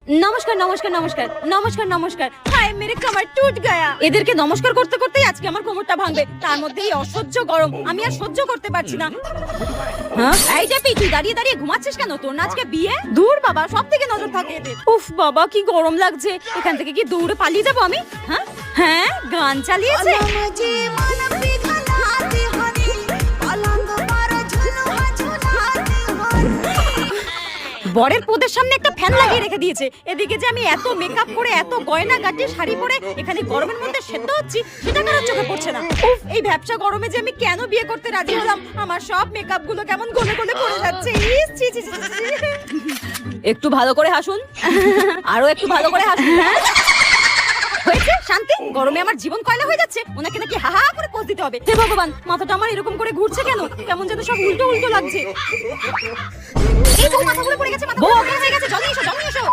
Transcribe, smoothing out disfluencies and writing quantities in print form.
নমস্কার নমস্কার নমস্কার নমস্কার নমস্কার। হায় মেরে কমর টুট গয়া। এদেরকে নমস্কার করতে করতেই আজকে আমার কোমরটা ভাঙবে, তার মধ্যে এই অসহ্য গরম আমি আর সহ্য করতে পারছি না। হ্যাঁ এই যে তুই দাঁড়িয়ে দাঁড়িয়ে ঘুমাচ্ছিস কেন? তোর না আজকে বিয়ে? দূর বাবা, সব থেকে নজর থাকে এদের। উফ বাবা কি গরম লাগছে, এখান থেকে কি দৌড়ে পালিয়ে যাবো আমি? হ্যাঁ হ্যাঁ গান চালিয়েছে। বরের পোদের সামনে একটা ফ্যান লাগিয়ে রেখে দিয়েছে, এদিকে যে আমি এত মেকআপ করে এত গয়না গাটি শাড়ি পরে এখানে গরমের মধ্যে সেদ্ধ হচ্ছি সেটা কারোর চোখে পড়ছে না। উফ এই ভ্যাপসা গরমে যে আমি কেন বিয়ে করতে রাজি হলাম, আমার সব মেকআপ গুলো কেমন গলে গলে পড়ে যাচ্ছে। ইস ছি ছি ছি ছি। একটু ভালো করে হাসুন, আরো একটু ভালো করে হাসুন। হ্যাঁ হয়েছে শান্তি, গরমে আমার জীবন কয়লা হয়ে যাচ্ছে, ওনাকে নাকি হা হা করে পোজ দিতে হবে। হে ভগবান, মাথাটা আমার এরকম করে ঘুরছে কেন, কেমন যেন সব উল্টো উল্টো লাগছে। এই বউ মাথা ঘুরে পড়ে গেছে, মাথা ঘুরে গেছে, জল নিয়ে এসো জল নিয়ে এসো।